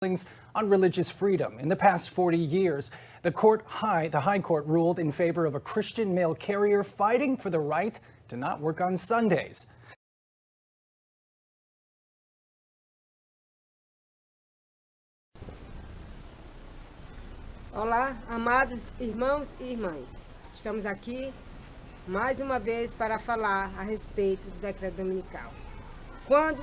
on religious freedom. In the past 40 years, the High Court ruled in favor of a Christian mail carrier fighting for the right to not work on Sundays. Olá, amados irmãos e irmãs. Estamos aqui mais uma vez para falar a respeito do decreto dominical. Quando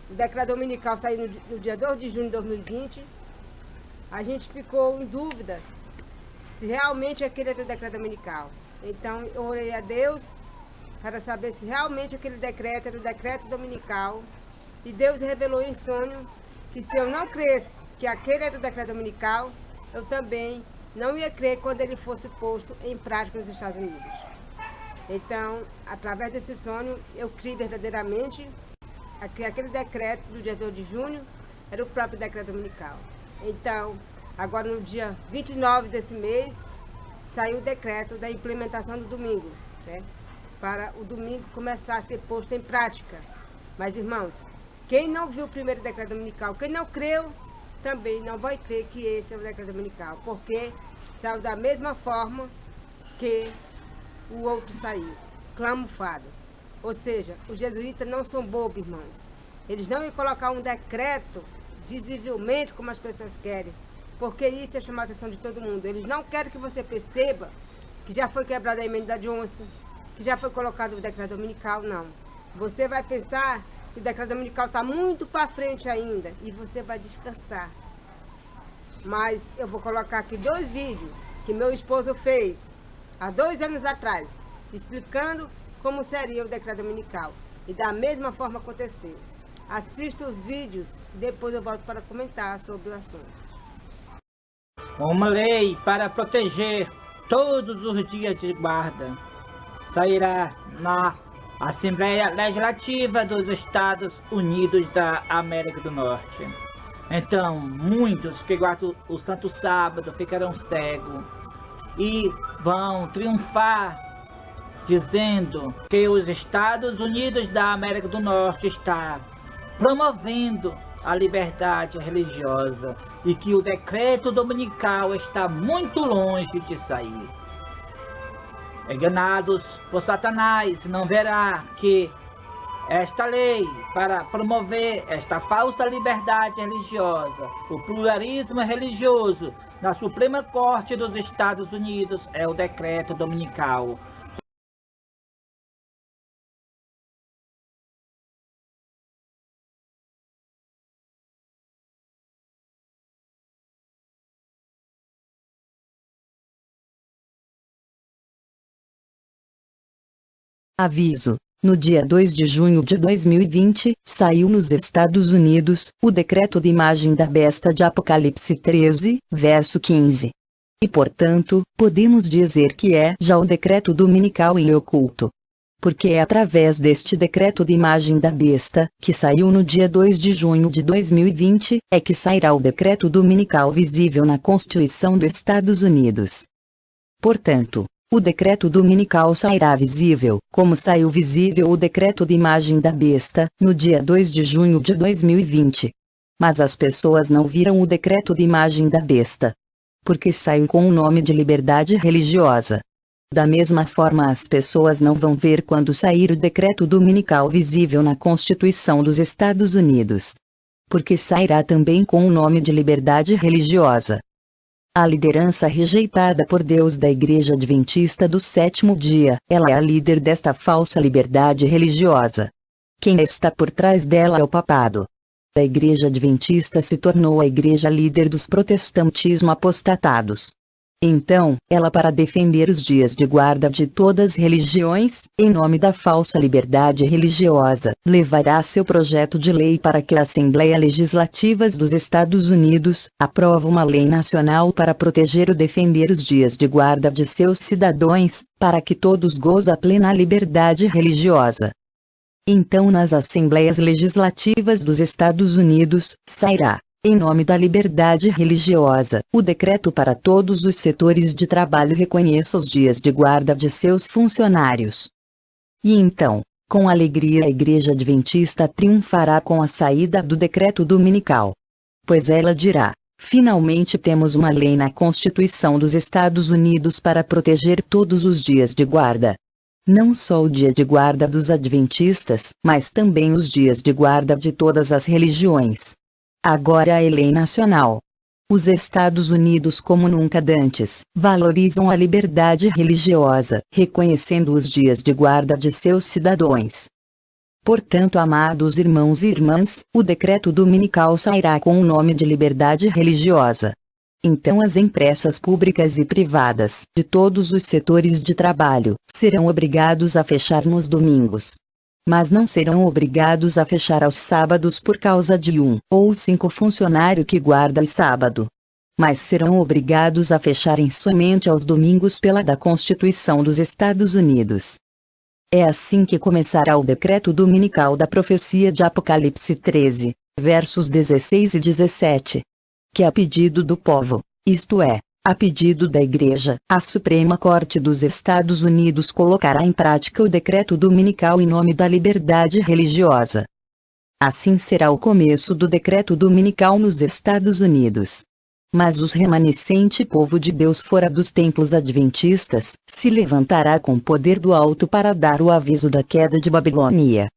o decreto dominical saiu no dia 2 de junho de 2020, a gente ficou em dúvida se realmente aquele era o decreto dominical. Então eu orei a Deus para saber se realmente aquele decreto era o decreto dominical. E Deus revelou em sonho que se eu não cresce que aquele era o decreto dominical, eu também não ia crer quando ele fosse posto em prática nos Estados Unidos. Então, através desse sonho, eu criei verdadeiramente que aquele decreto do dia 2 de junho era o próprio decreto dominical. Então, agora no dia 29 desse mês, saiu o decreto da implementação do domingo, né? Para o domingo começar a ser posto em prática. Mas, irmãos, quem não viu o primeiro decreto dominical, quem não creu, também não vai crer que esse é o decreto dominical, porque saiu da mesma forma que o outro saiu, clamufado. Ou seja, os jesuítas não são bobos, irmãos. Eles não iam colocar um decreto visivelmente como as pessoas querem, porque isso é chamar a atenção de todo mundo. Eles não querem que você perceba que já foi quebrada a emenda da Johnson, que já foi colocado o decreto dominical, não. Você vai pensar que o decreto dominical está muito para frente ainda e você vai descansar. Mas eu vou colocar aqui 2 vídeos que meu esposo fez há 2 anos atrás, explicando como seria o decreto dominical. E da mesma forma aconteceu. Assista os vídeos e depois eu volto para comentar sobre o assunto. Uma lei para proteger todos os dias de guarda sairá na Assembleia Legislativa dos Estados Unidos da América do Norte. Então, muitos que guardam o Santo Sábado ficarão cegos e vão triunfar dizendo que os Estados Unidos da América do Norte está promovendo a liberdade religiosa e que o decreto dominical está muito longe de sair. Enganados por Satanás, não verá que esta lei para promover esta falsa liberdade religiosa, o pluralismo religioso na Suprema Corte dos Estados Unidos é o decreto dominical. Aviso: no dia 2 de junho de 2020, saiu nos Estados Unidos, o decreto de imagem da besta de Apocalipse 13, verso 15. E portanto, podemos dizer que é já o decreto dominical e oculto. Porque é através deste decreto de imagem da besta, que saiu no dia 2 de junho de 2020, é que sairá o decreto dominical visível na Constituição dos Estados Unidos. Portanto, o decreto dominical sairá visível, como saiu visível o decreto de imagem da besta, no dia 2 de junho de 2020. Mas as pessoas não viram o decreto de imagem da besta, porque saiu com o nome de liberdade religiosa. Da mesma forma as pessoas não vão ver quando sair o decreto dominical visível na Constituição dos Estados Unidos, porque sairá também com o nome de liberdade religiosa. A liderança rejeitada por Deus da Igreja Adventista do Sétimo Dia, ela é a líder desta falsa liberdade religiosa. Quem está por trás dela é o papado. A Igreja Adventista se tornou a igreja líder dos protestantismo apostatados. Então, ela para defender os dias de guarda de todas as religiões, em nome da falsa liberdade religiosa, levará seu projeto de lei para que a Assembleia Legislativa dos Estados Unidos aprove uma lei nacional para proteger e defender os dias de guarda de seus cidadãos, para que todos gozem a plena liberdade religiosa. Então nas Assembleias Legislativas dos Estados Unidos, sairá, em nome da liberdade religiosa, o decreto para todos os setores de trabalho reconheça os dias de guarda de seus funcionários. E então, com alegria a Igreja Adventista triunfará com a saída do decreto dominical. Pois ela dirá: finalmente temos uma lei na Constituição dos Estados Unidos para proteger todos os dias de guarda. Não só o dia de guarda dos adventistas, mas também os dias de guarda de todas as religiões. Agora é lei nacional. Os Estados Unidos, como nunca dantes, valorizam a liberdade religiosa, reconhecendo os dias de guarda de seus cidadãos. Portanto, amados irmãos e irmãs, o decreto dominical sairá com o nome de liberdade religiosa. Então as empresas públicas e privadas, de todos os setores de trabalho, serão obrigados a fechar nos domingos. Mas não serão obrigados a fechar aos sábados por causa de 1 ou 5 funcionário que guarda o sábado. Mas serão obrigados a fecharem somente aos domingos pela da Constituição dos Estados Unidos. É assim que começará o decreto dominical da profecia de Apocalipse 13, versos 16 e 17. Que a pedido do povo, isto é, a pedido da Igreja, a Suprema Corte dos Estados Unidos colocará em prática o decreto dominical em nome da liberdade religiosa. Assim será o começo do decreto dominical nos Estados Unidos. Mas os remanescente povo de Deus fora dos templos adventistas, se levantará com poder do alto para dar o aviso da queda de Babilônia.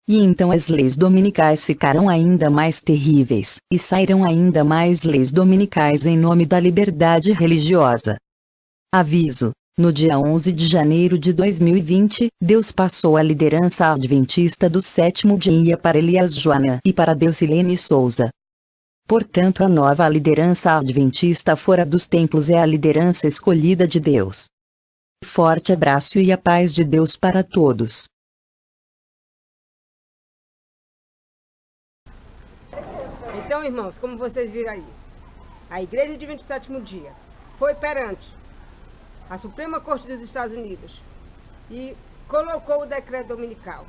E então as leis dominicais ficarão ainda mais terríveis, e sairão ainda mais leis dominicais em nome da liberdade religiosa. Aviso: no dia 11 de janeiro de 2020, Deus passou a liderança adventista do sétimo dia para Elias Joana e para Deusilene Souza. Portanto, a nova liderança adventista fora dos templos é a liderança escolhida de Deus. Forte abraço e a paz de Deus para todos. Então, irmãos, como vocês viram aí, a Igreja de 27º dia foi perante a Suprema Corte dos Estados Unidos e colocou o decreto dominical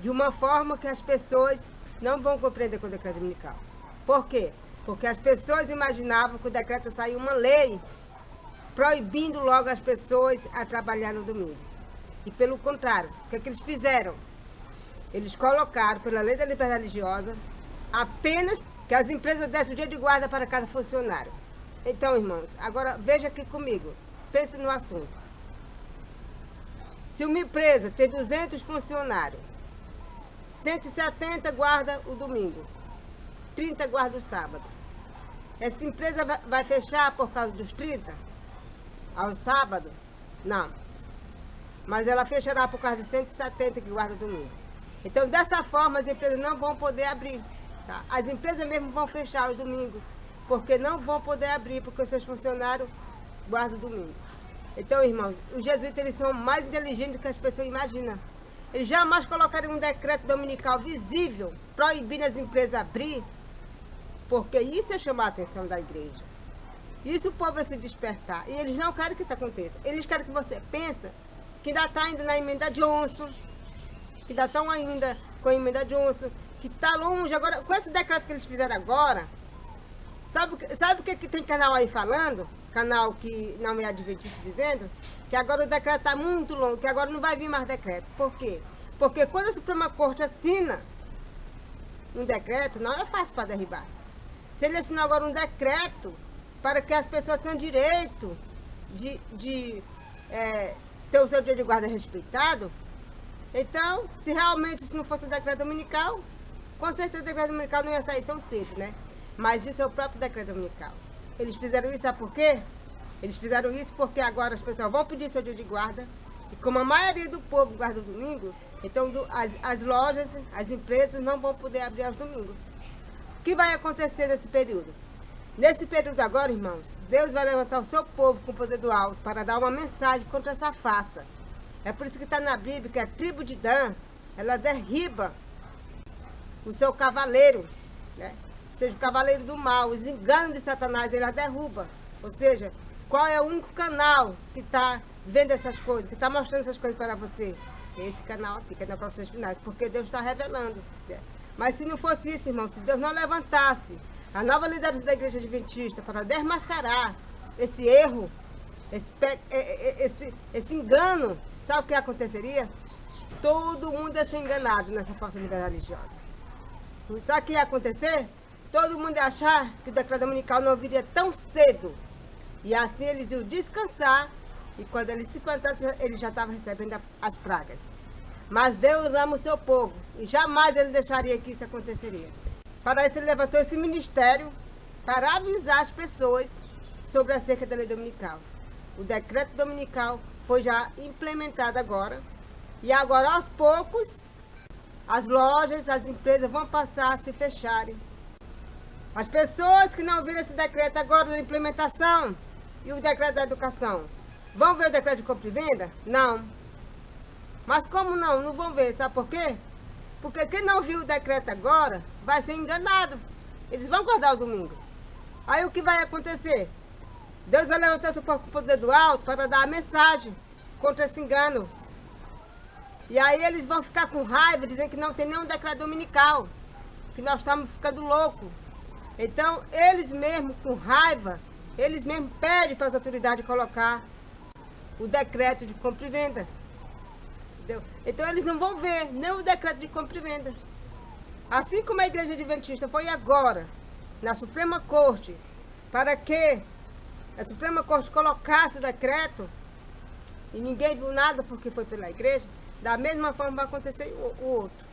de uma forma que as pessoas não vão compreender com o decreto dominical. Por quê? Porque as pessoas imaginavam que o decreto saiu uma lei proibindo logo as pessoas a trabalhar no domingo. E pelo contrário, o que é que eles fizeram? Eles colocaram, pela lei da liberdade religiosa, apenas que as empresas dessem o dia de guarda para cada funcionário. Então, irmãos, agora veja aqui comigo, pense no assunto. Se uma empresa tem 200 funcionários, 170 guarda o domingo, 30 guarda o sábado. Essa empresa vai fechar por causa dos 30 ao sábado? Não. Mas ela fechará por causa dos 170 que guarda o domingo. Então, dessa forma, as empresas não vão poder abrir. Tá? As empresas mesmo vão fechar os domingos, porque não vão poder abrir, porque os seus funcionários guardam o domingo. Então, irmãos, os jesuítas eles são mais inteligentes do que as pessoas imaginam. Eles jamais colocariam um decreto dominical visível, proibindo as empresas abrir, porque isso é chamar a atenção da igreja. Isso o povo vai se despertar. E eles não querem que isso aconteça. Eles querem que você pense que ainda está ainda na emenda Johnson, que ainda estão ainda com a emenda Johnson, que está longe. Agora, com esse decreto que eles fizeram agora, sabe o que tem canal aí falando? Canal que não é adventista dizendo que agora o decreto está muito longo, que agora não vai vir mais decreto. Por quê? Porque quando a Suprema Corte assina um decreto, não é fácil para derribar. Se ele assinar agora um decreto para que as pessoas tenham direito de ter o seu dia de guarda respeitado, então, se realmente isso não fosse o decreto dominical, com certeza o decreto dominical não ia sair tão cedo, né? Mas isso é o próprio decreto dominical. Eles fizeram isso, sabe por quê? Eles fizeram isso porque agora as pessoas vão pedir seu dia de guarda, e como a maioria do povo guarda o domingo, então as lojas, as empresas não vão poder abrir aos domingos. O que vai acontecer nesse período? Nesse período agora, irmãos, Deus vai levantar o seu povo com o poder do alto para dar uma mensagem contra essa farsa. É por isso que está na Bíblia que a tribo de Dan, ela derriba o seu cavaleiro, né? Ou seja, o cavaleiro do mal, os enganos de Satanás, ela derruba. Ou seja, qual é o único canal que está vendo essas coisas, que está mostrando essas coisas para você? É esse canal aqui, que é na Profecias Finais, porque Deus está revelando, né? Mas se não fosse isso, irmão, se Deus não levantasse a nova liderança da Igreja Adventista para desmascarar esse erro, esse engano, sabe o que aconteceria? Todo mundo ia ser enganado nessa falsa liberdade religiosa. Sabe o que ia acontecer? todo mundo ia achar que o decreto dominical não viria tão cedo. E assim eles iam descansar, e quando eles se plantassem, eles já estavam recebendo as pragas. Mas Deus ama o seu povo, e jamais ele deixaria que isso aconteceria. Para isso ele levantou esse ministério, para avisar as pessoas sobre acerca da lei dominical. O decreto dominical foi já implementado agora, e agora aos poucos, as lojas, as empresas vão passar a se fecharem. As pessoas que não viram esse decreto agora da implementação e o decreto da educação, vão ver o decreto de compra e venda? Não. Mas como não? Não vão ver, sabe por quê? Porque quem não viu o decreto agora vai ser enganado. Eles vão guardar o domingo. Aí o que vai acontecer? Deus vai levantar seu povo com o poder do alto para dar a mensagem contra esse engano. E aí eles vão ficar com raiva, dizendo que não tem nenhum decreto dominical, que nós estamos ficando loucos. Então, eles mesmos, com raiva, eles mesmos pedem para as autoridades colocar o decreto de compra e venda. Entendeu? Então, eles não vão ver nem o decreto de compra e venda. Assim como a Igreja Adventista foi agora, na Suprema Corte, para que a Suprema Corte colocasse o decreto, e ninguém viu nada porque foi pela igreja, da mesma forma vai acontecer o outro.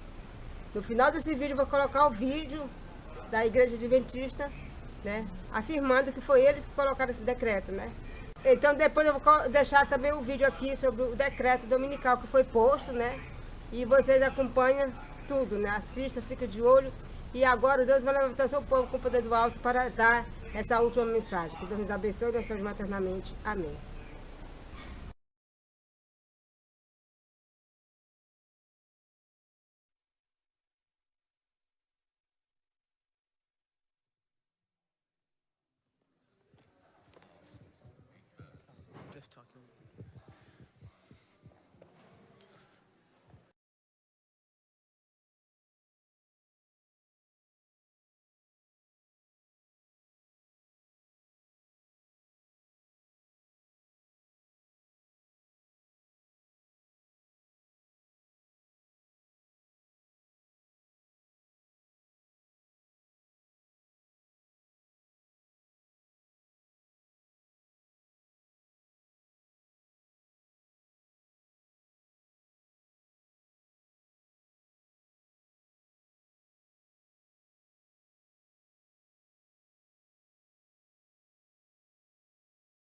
No final desse vídeo, eu vou colocar o vídeo da Igreja Adventista, né, afirmando que foi eles que colocaram esse decreto, né? Então depois eu vou deixar também um vídeo aqui sobre o decreto dominical que foi posto, né? E vocês acompanham tudo, né? Assista, fica de olho. E agora Deus vai levantar seu povo com o poder do alto para dar essa última mensagem. Que Deus nos abençoe e nos ajude maternamente. Amém.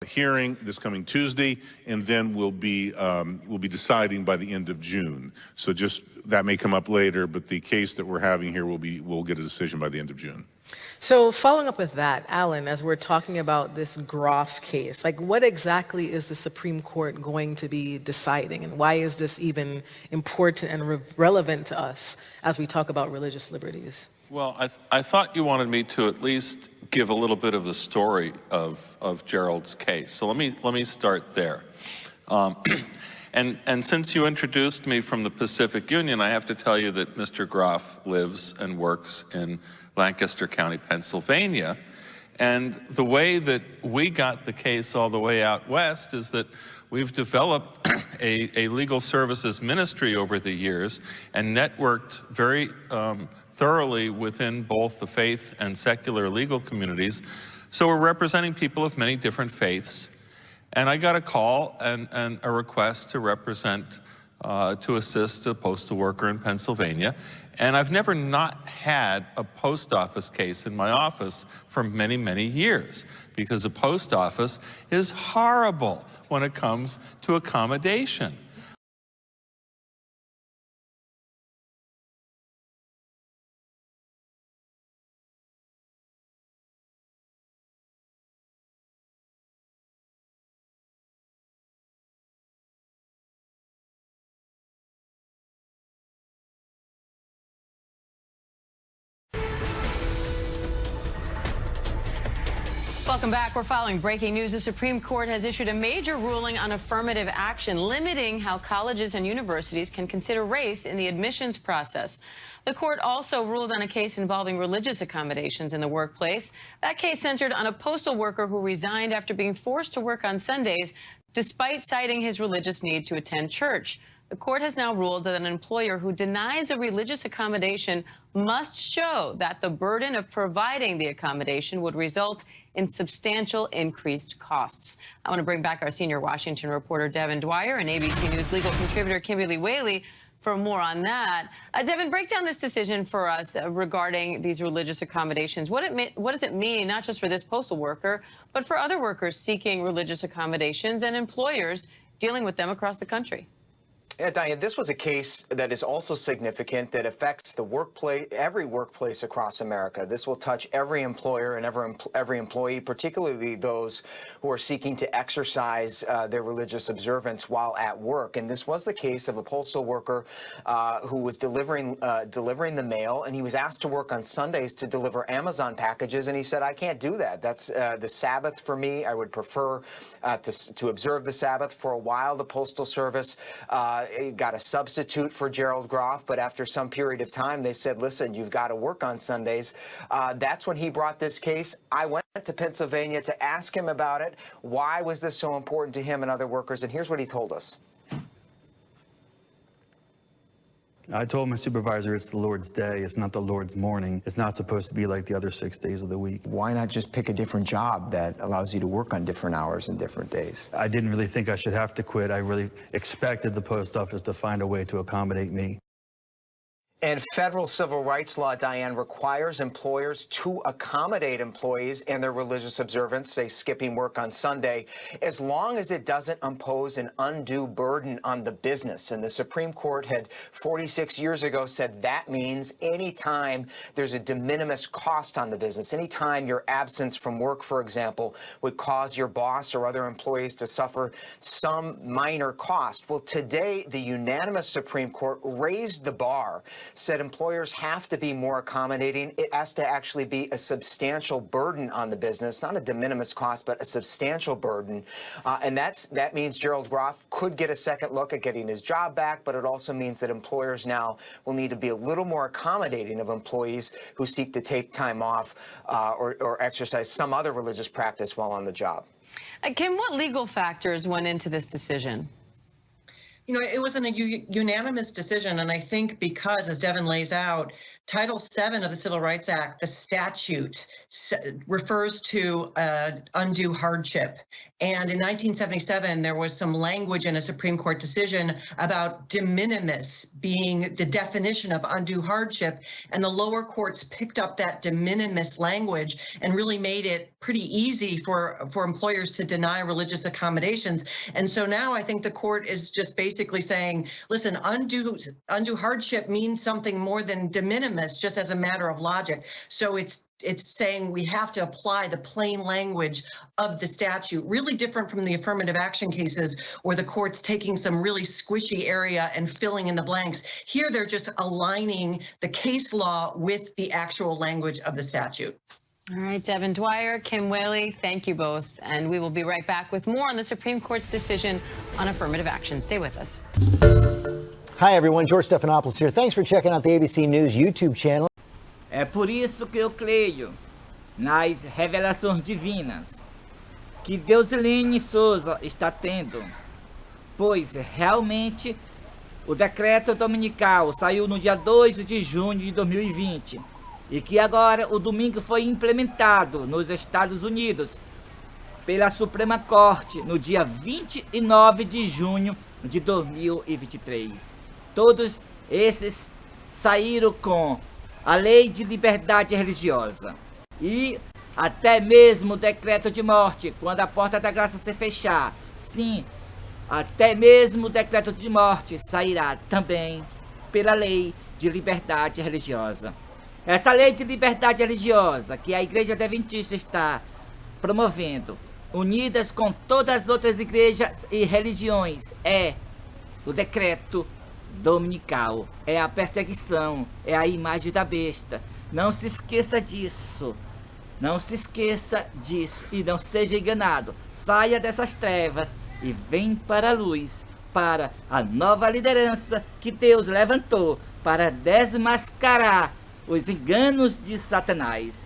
Hearing this coming Tuesday, and then we'll be deciding by the end of June. So just that may come up later, but the case that we're having here we'll get a decision by the end of June. So following up with that, Alan, as we're talking about this Groff case, like what exactly is the Supreme Court going to be deciding, and why is this even important and relevant to us as we talk about religious liberties? Well, I thought you wanted me to at least give a little bit of the story of Gerald's case. So let me start there. And since you introduced me from the Pacific Union, I have to tell you that Mr. Groff lives and works in Lancaster County, Pennsylvania. And the way that we got the case all the way out west is that we've developed a legal services ministry over the years and networked very thoroughly within both the faith and secular legal communities. So we're representing people of many different faiths. And I got a call and a request to represent, to assist a postal worker in Pennsylvania. And I've never not had a post office case in my office for many, many years, because the post office is horrible when it comes to accommodation. Welcome back. We're following breaking news. The Supreme Court has issued a major ruling on affirmative action, limiting how colleges and universities can consider race in the admissions process. The court also ruled on a case involving religious accommodations in the workplace. That case centered on a postal worker who resigned after being forced to work on Sundays, despite citing his religious need to attend church. The court has now ruled that an employer who denies a religious accommodation must show that the burden of providing the accommodation would result in substantial increased costs. I want to bring back our senior Washington reporter, Devin Dwyer, and ABC News legal contributor, Kimberly Whaley, for more on that. Devin, break down this decision for us regarding these religious accommodations. What does it mean, not just for this postal worker, but for other workers seeking religious accommodations and employers dealing with them across the country? Yeah, Diane, this was a case that is also significant that affects the workplace, every workplace across America. This will touch every employer and every employee, particularly those who are seeking to exercise their religious observance while at work. And this was the case of a postal worker who was delivering the mail, and he was asked to work on Sundays to deliver Amazon packages, and he said, "I can't do that. That's the Sabbath for me. I would prefer to observe the Sabbath." For a while, the Postal Service got a substitute for Gerald Groff, but after some period of time, they said, "Listen, you've got to work on Sundays." That's when he brought this case. I went to Pennsylvania to ask him about it. Why was this so important to him and other workers? And here's what he told us. I told my supervisor it's the Lord's day, it's not the Lord's morning. It's not supposed to be like the other 6 days of the week. Why not just pick a different job that allows you to work on different hours and different days? I didn't really think I should have to quit. I really expected the post office to find a way to accommodate me. And federal civil rights law, Diane, requires employers to accommodate employees in their religious observance, say skipping work on Sunday, as long as it doesn't impose an undue burden on the business. And the Supreme Court had 46 years ago said that means any time there's a de minimis cost on the business, any time your absence from work, for example, would cause your boss or other employees to suffer some minor cost. Well, today, the unanimous Supreme Court raised the bar, said employers have to be more accommodating. It has to actually be a substantial burden on the business, not a de minimis cost, but a substantial burden. And that means Gerald Groff could get a second look at getting his job back, but it also means that employers now will need to be a little more accommodating of employees who seek to take time off or exercise some other religious practice while on the job. Kim, what legal factors went into this decision? You know, it was a unanimous decision, and I think because, as Devin lays out, Title VII of the Civil Rights Act, the statute, refers to undue hardship. And in 1977, there was some language in a Supreme Court decision about de minimis being the definition of undue hardship. And the lower courts picked up that de minimis language and really made it pretty easy for employers to deny religious accommodations. And so now I think the court is just basically saying, listen, undue hardship means something more than de minimis, just as a matter of logic. So it's saying we have to apply the plain language of the statute, really different from the affirmative action cases where the court's taking some really squishy area and filling in the blanks. Here, they're just aligning the case law with the actual language of the statute. All right, Devin Dwyer, Kim Whaley, thank you both. And we will be right back with more on the Supreme Court's decision on affirmative action. Stay with us. Hi, everyone. George Stephanopoulos here. Thanks for checking out the ABC News YouTube channel. É por isso que eu creio nas revelações divinas que Deusilene Souza está tendo, pois realmente o decreto dominical saiu no dia 2 de junho de 2020 e que agora o domingo foi implementado nos Estados Unidos pela Suprema Corte no dia 29 de junho de 2023. Todos esses saíram com a Lei de Liberdade Religiosa e até mesmo o decreto de morte, quando a porta da graça se fechar. Sim, até mesmo o decreto de morte sairá também pela Lei de Liberdade Religiosa. Essa Lei de Liberdade Religiosa que a Igreja Adventista está promovendo, unidas com todas as outras igrejas e religiões, é o decreto dominical, é a perseguição, é a imagem da besta. Não se esqueça disso. Não se esqueça disso e não seja enganado. Saia dessas trevas e vem para a luz, para a nova liderança que Deus levantou para desmascarar os enganos de Satanás.